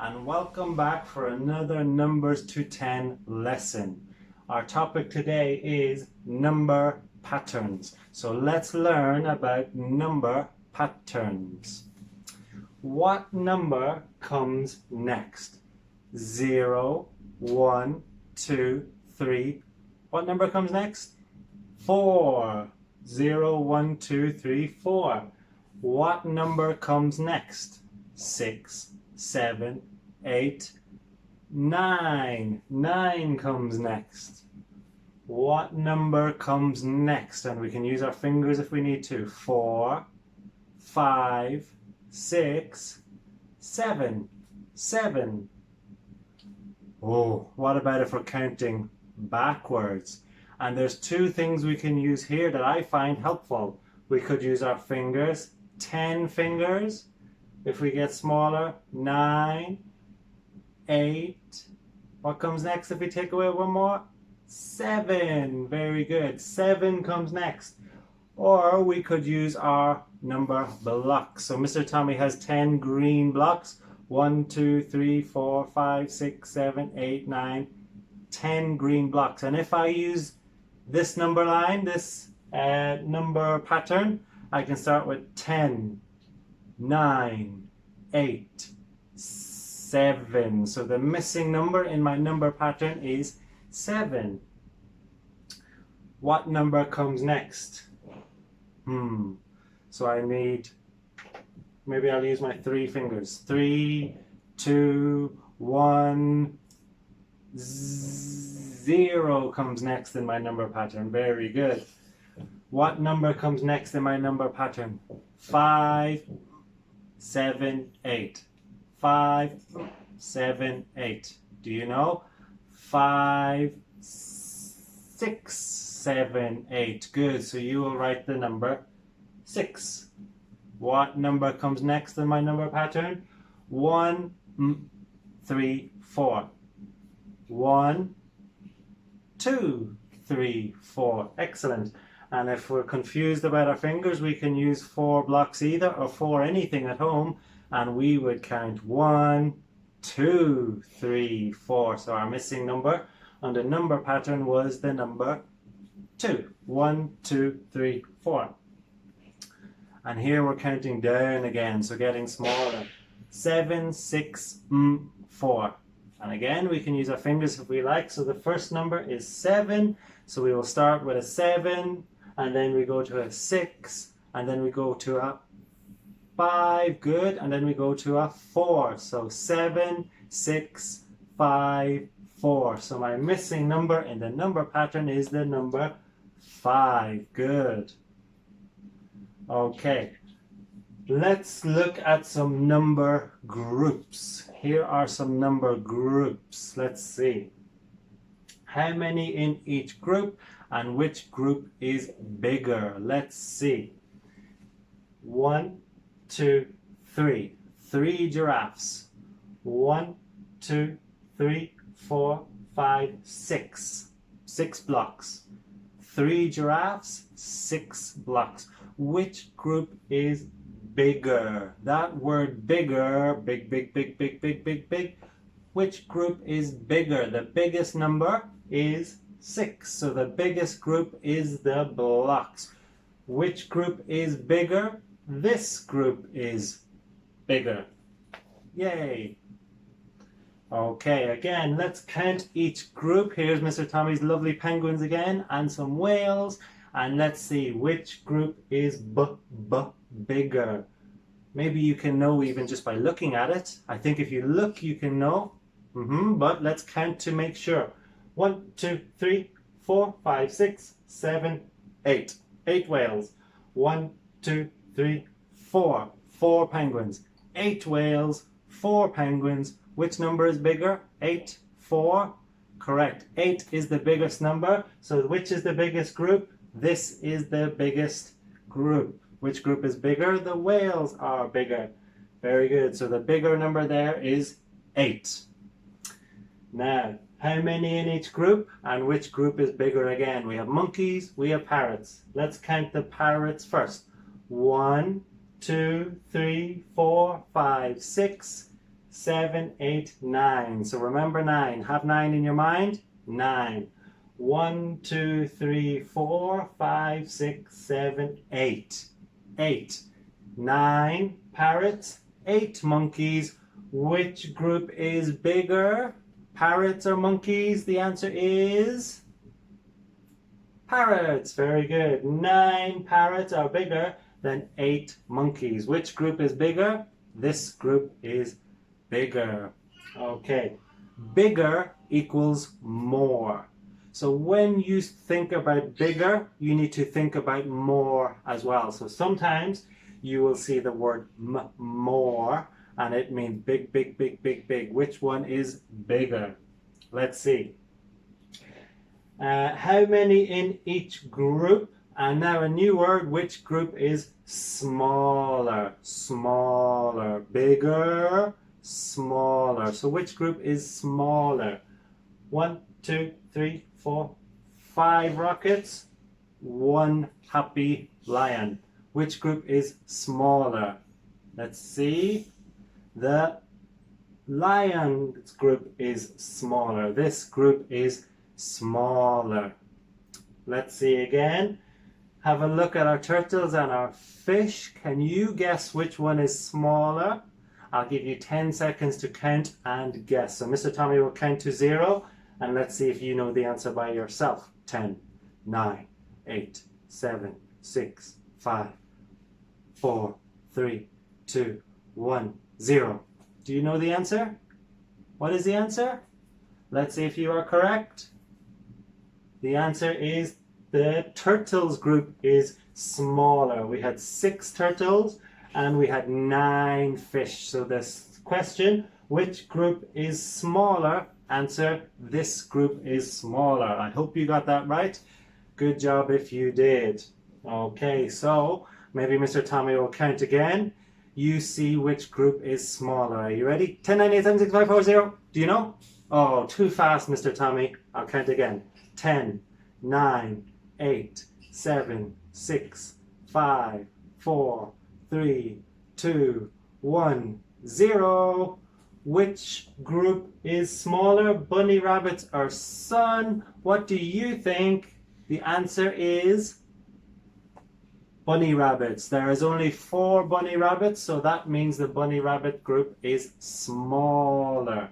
and welcome back for another Numbers to 10 lesson. Our topic today is number patterns. So let's learn about number patterns. What number comes next? 0, 1, 2, 3. What number comes next? 4. 0, 1, 2, 3, 4. What number comes next? 6, 7, 8, 9. 9 comes next. What number comes next? And we can use our fingers if we need to. 4, 5, 6, 7. 7. Oh, what about if we're counting backwards? And there's two things we can use here that I find helpful. We could use our fingers, 10 fingers. If we get smaller, 9, 8. What comes next if we take away one more? 7. Very good. 7 comes next. Or we could use our number blocks. So Mr. Tommy has 10 green blocks. 1, 2, 3, 4, 5, 6, 7, 8, 9. 10 green blocks. And if I use this number line, this number pattern, I can start with 10, 9, 8, 7. So the missing number in my number pattern is 7. What number comes next? So I need, maybe I'll use my 3 fingers. 3, 2, 1, 0 comes next in my number pattern. Very good. What number comes next in my number pattern? 5, 7, 8. 5, 7, 8. Do you know? 5, 6, 7, 8. Good. So you will write the number 6. What number comes next in my number pattern? 1, 3, 4. 1, 2, 3, 4. Excellent. And if we're confused about our fingers, we can use 4 blocks either or 4 anything at home, and we would count 1, 2, 3, 4. So our missing number on the number pattern was the number 2. 1, 2, 3, 4. And here we're counting down again, so getting smaller. 7, 6, 4. And again, we can use our fingers if we like. So the first number is 7. So we will start with a 7, and then we go to a 6, and then we go to a 5. Good. And then we go to a 4. So 7, 6, 5, 4. So my missing number in the number pattern is the number 5. Good. Okay. Let's look at some number groups. Here are some number groups. Let's see. How many in each group and which group is bigger? Let's see. 1, 2, 3. 3 giraffes. 1, 2, 3, 4, 5, 6. 6 blocks. 3 giraffes, 6 blocks. Which group is bigger? That word bigger, big, big, big, big, big, big, big. Which group is bigger? The biggest number is 6. So the biggest group is the blocks. Which group is bigger? This group is bigger. Yay. Okay, again, let's count each group. Here's Mr. Tommy's lovely penguins again and some whales. And let's see which group is bigger. Maybe you can know even just by looking at it. I think if you look, you can know. But let's count to make sure. 1, 2, 3, 4, 5, 6, 7, 8. 8 whales. 1, 2, 3, 4. 4 penguins. 8 whales, 4 penguins. Which number is bigger? 8, 4. Correct. 8 is the biggest number. So which is the biggest group? This is the biggest group. Which group is bigger? The whales are bigger. Very good. So the bigger number there is 8. Now, how many in each group and which group is bigger again? We have monkeys, we have parrots. Let's count the parrots first. 1, 2, 3, 4, 5, 6, 7, 8, 9. So remember 9. Have 9 in your mind. 9. 1, 2, 3, 4, 5, 6, 7, 8. 8. 9 parrots, 8 monkeys. Which group is bigger? Parrots or monkeys? The answer is parrots. Very good. 9 parrots are bigger than 8 monkeys. Which group is bigger? This group is bigger. Okay. Bigger equals more. So when you think about bigger, you need to think about more as well. So sometimes you will see the word more, and it means big, big, big, big, big. Which one is bigger? Let's see. How many in each group? And now a new word. Which group is smaller? Smaller. Bigger, smaller. So which group is smaller? 1, 2, 3, 4, 5 rockets. 1 happy lion. Which group is smaller? Let's see. The lion's group is smaller. This group is smaller. Let's see again. Have a look at our turtles and our fish. Can you guess which one is smaller? I'll give you 10 seconds to count and guess. So Mr. Tommy will count to 0, and let's see if you know the answer by yourself. 10, 9, 8, 7, 6, 5, 4, 3, 2, 1, 0. Do you know the answer? What is the answer? Let's see if you are correct. The answer is the turtles group is smaller. We had 6 turtles and we had 9 fish. So this question, which group is smaller? Answer, this group is smaller. I hope you got that right. Good job if you did. Okay, so maybe Mr. Tommy will count again. You see which group is smaller. Are you ready? 10, 9, 8, 7, 6, 5, 4, 0. Do you know? Oh, too fast, Mr. Tommy. I'll count again. 10, 9, 8, 7, 6, 5, 4, 3, 2, 1, 0. Which group is smaller? Bunny rabbits or sun? What do you think? The answer is bunny rabbits. There is only 4 bunny rabbits, so that means the bunny rabbit group is smaller.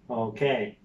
Okay.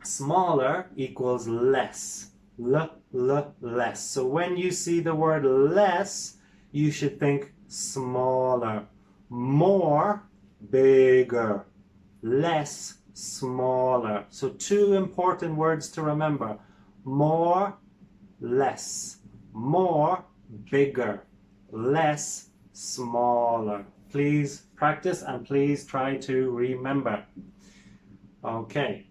Smaller equals less. Less. So when you see the word less, you should think smaller. More, bigger. Less, smaller. So 2 important words to remember. More, less. More, bigger. Less, smaller. Please practice and please try to remember. Okay.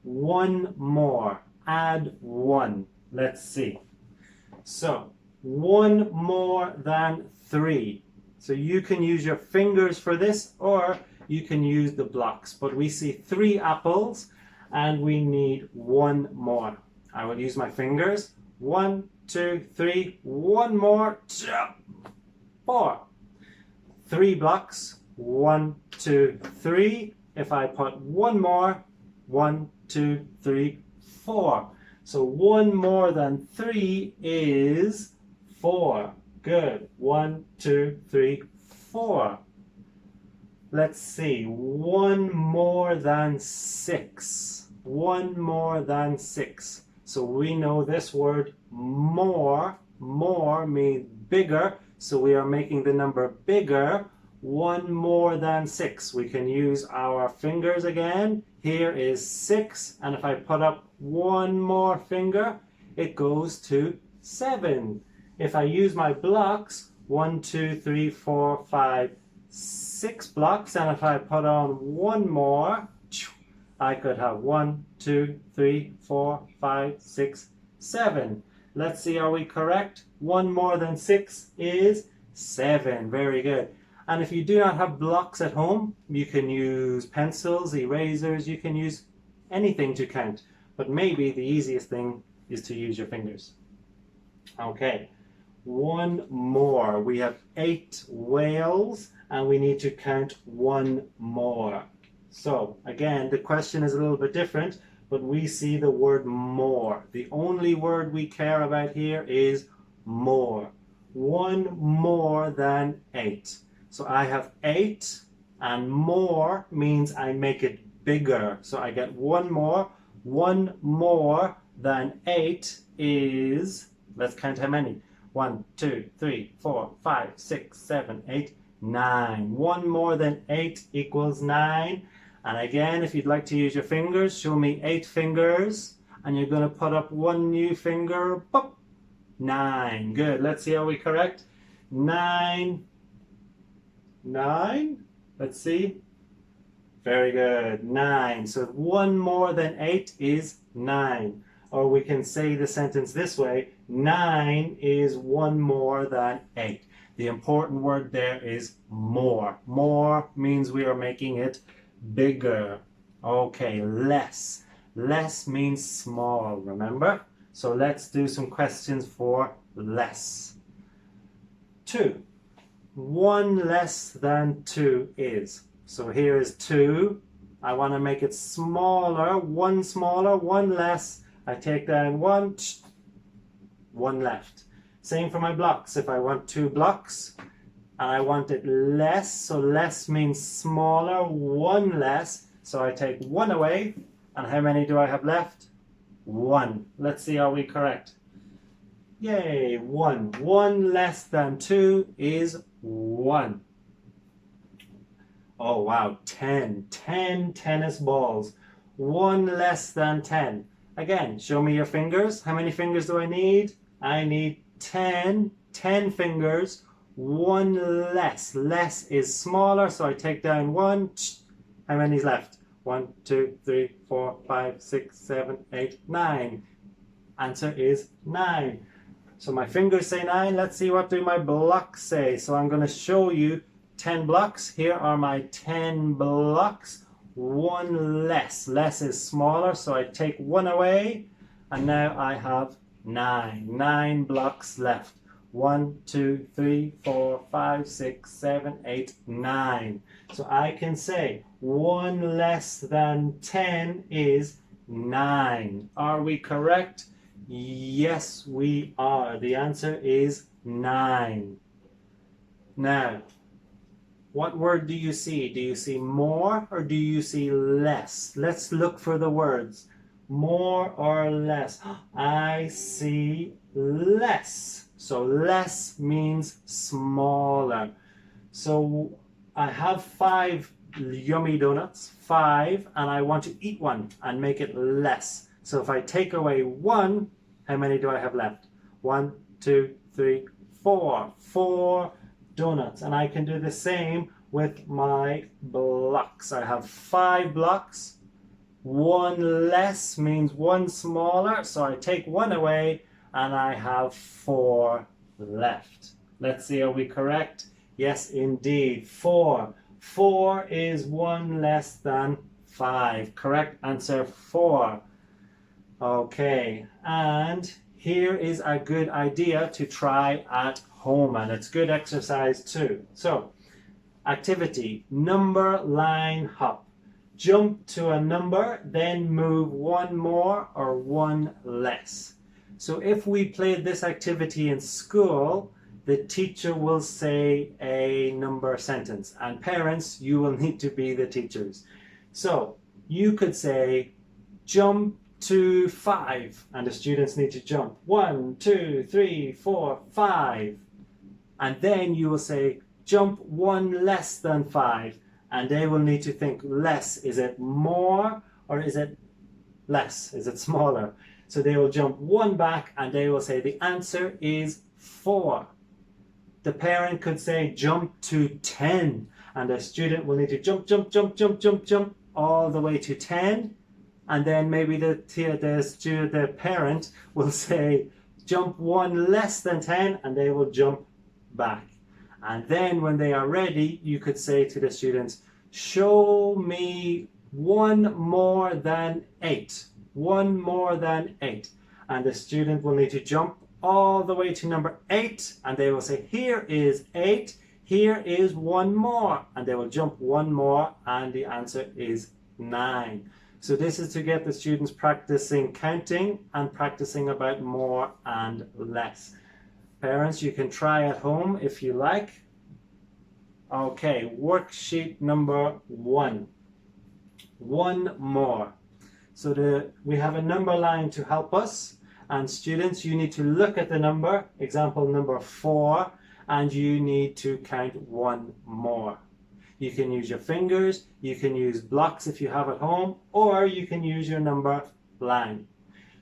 1 more. Add 1. Let's see. So 1 more than 3. So you can use your fingers for this, or you can use the blocks. But we see 3 apples and we need 1 more. I will use my fingers. 1, 2, 3. 1 more. 4. 3 blocks. 1, 2, 3. If I put 1 more. 1, 2, 3, 4. So 1 more than 3 is 4. Good. 1, 2, 3, 4. Let's see. 1 more than 6. 1 more than 6. So we know this word more. More means bigger. So we are making the number bigger. 1 more than 6. We can use our fingers again. Here is 6. And if I put up 1 more finger, it goes to 7. If I use my blocks, 1, 2, 3, 4, 5, 6 blocks, and if I put on 1 more, I could have 1, 2, 3, 4, 5, 6, 7. Let's see, are we correct? 1 more than 6 is 7. Very good. And if you do not have blocks at home, you can use pencils, erasers, you can use anything to count. But maybe the easiest thing is to use your fingers. Okay. one more. We have 8 whales and we need to count one more. So again, the question is a little bit different, but we see the word more. The only word we care about here is more. One more than 8. So I have 8 and more means I make it bigger. So I get one more. One more than 8 is, let's count how many. 1, 2, 3, 4, 5, 6, 7, 8, 9. One more than 8 equals 9. And again, if you'd like to use your fingers, show me 8 fingers. And you're going to put up one new finger. Pop. 9. Good. Let's see how we correct. 9. 9. Let's see. Very good. 9. So one more than 8 is 9. Or we can say the sentence this way. 9 is one more than 8. The important word there is more. More means we are making it bigger. Okay, less. Less means small, remember? So let's do some questions for less. 2. 1 less than 2 is. So here is 2. I want to make it smaller. 1 smaller, 1 less. I take down 1, 1 left. Same for my blocks. If I want 2 blocks and I want it less, so less means smaller, 1 less. So I take 1 away. And how many do I have left? 1. Let's see how we correct. Yay, 1. 1 less than 2 is 1. Oh wow, 10. 10 tennis balls. 1 less than 10. Again, show me your fingers. How many fingers do I need? I need 10. 10 fingers. 1 less. Less is smaller, so I take down 1. How many's left? 1, 2, 3, 4, 5, 6, 7, 8, 9. Answer is 9. So my fingers say 9. Let's see what do my blocks say. So I'm going to show you 10 blocks. Here are my 10 blocks. 1 less. Less is smaller, so I take 1 away. And now I have 9. 9 blocks left. 1, 2, 3, 4, 5, 6, 7, 8, 9. So I can say 1 less than 10 is 9. Are we correct? Yes, we are. The answer is 9. Now, what word do you see? Do you see more or do you see less? Let's look for the words. More or less? I see less. So less means smaller. So I have 5 yummy donuts, 5, and I want to eat one and make it less. So if I take away 1, how many do I have left? 1, 2, 3, 4. 4 donuts. And I can do the same with my blocks. I have 5 blocks. 1 less means 1 smaller. So I take 1 away and I have 4 left. Let's see, are we correct? Yes, indeed. 4. 4 is 1 less than 5. Correct answer, 4. Okay, and here is a good idea to try at home, and it's good exercise too. So, activity, number line hop. Jump to a number, then move 1 more or 1 less. So if we played this activity in school, the teacher will say a number sentence, and parents, you will need to be the teachers. So you could say, jump to 5, and the students need to jump 1, 2, 3, 4, 5. And then you will say, jump 1 less than 5, and they will need to think less. Is it more or is it less? Is it smaller? So they will jump 1 back and they will say the answer is 4. The parent could say jump to 10, and the student will need to jump, jump, jump, jump, jump, jump all the way to 10. And then maybe the parent will say jump 1 less than 10, and they will jump back. And then when they are ready, you could say to the students, show me 1 more than 8. 1 more than 8. And the student will need to jump all the way to number 8 and they will say, here is 8, here is one more, and they will jump one more and the answer is 9. So this is to get the students practicing counting and practicing about more and less. Parents, you can try at home if you like. Okay, worksheet number 1. One more. So we have a number line to help us, and students, you need to look at the number, example number 4, and you need to count one more. You can use your fingers, you can use blocks if you have at home, or you can use your number line.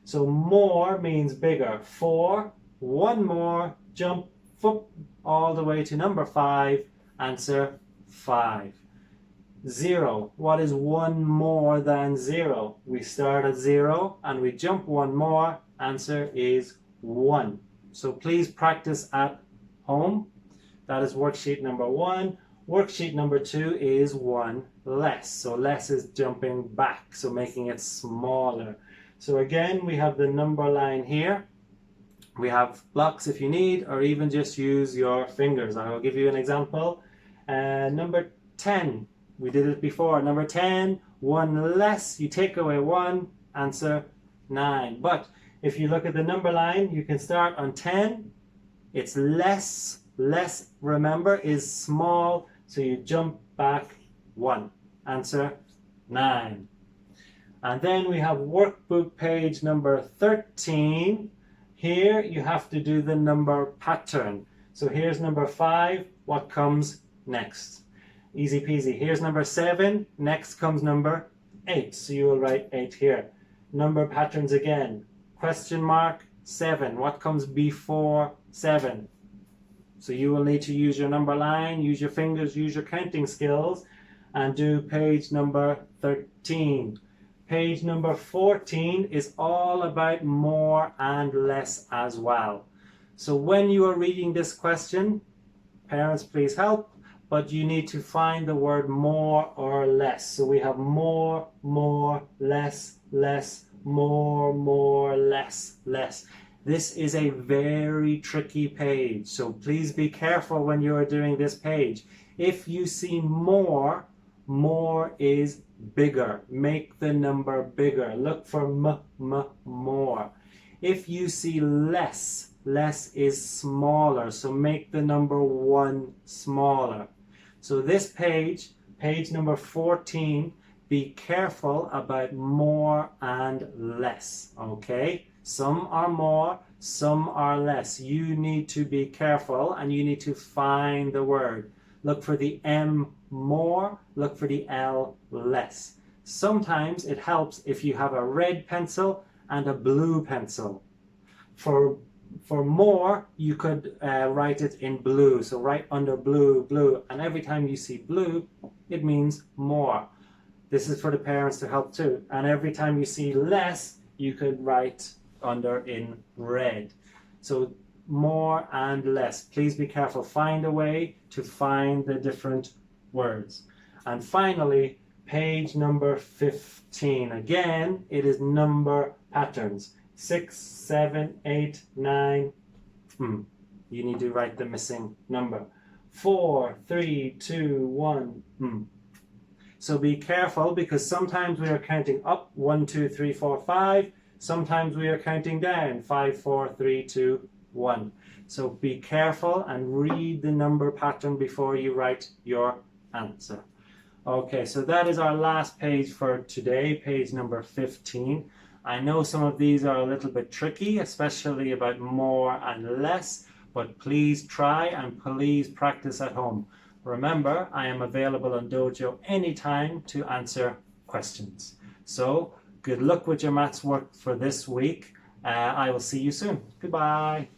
So more means bigger. 4, one more, jump, all the way to number 5, answer 5. 0, what is one more than 0? We start at 0 and we jump one more, answer is 1. So please practice at home. That is worksheet number 1. Worksheet number 2 is one less. So less is jumping back, so making it smaller. So again, we have the number line here. We have blocks if you need, or even just use your fingers. I will give you an example. Number 10, we did it before. Number 10, one less, you take away 1, answer 9. But if you look at the number line, you can start on 10. It's less. Less, remember, is small. So you jump back 1, answer 9. And then we have workbook page number 13. Here you have to do the number pattern. So here's number 5, what comes next? Easy peasy. Here's number 7, next comes number 8. So you will write 8 here. Number patterns again. Question mark 7, what comes before 7? So you will need to use your number line, use your fingers, use your counting skills, and do page number 13. Page number 14 is all about more and less as well. So when you are reading this question, parents please help, but you need to find the word more or less. So we have more, less, more, less, less. This is a very tricky page, so please be careful when you are doing this page. If you see more, more is bigger. Make the number bigger. Look for more. If you see less, less is smaller, so make the number 1 smaller. So this page, page number 14, be careful about more and less, okay? Some are more, some are less. You need to be careful and you need to find the word. Look for the M, more, look for the L, less. Sometimes it helps if you have a red pencil and a blue pencil. For more, you could write it in blue. So write under blue, blue, and every time you see blue, it means more. This is for the parents to help too. And every time you see less, you could write under in red. So more and less. Please be careful. Find a way to find the different words. And finally, page number 15. Again, it is number patterns. 6, 7, 8, 9. You need to write the missing number. 4, 3, 2, 1. So be careful because sometimes we are counting up 1, 2, 3, 4, 5. Sometimes we are counting down 5, 4, 3, 2, 1. So be careful and read the number pattern before you write your answer. Okay, so that is our last page for today, page number 15. I know some of these are a little bit tricky, especially about more and less, but please try and please practice at home. Remember, I am available on Dojo anytime to answer questions. So, good luck with your maths work for this week. I will see you soon. Goodbye.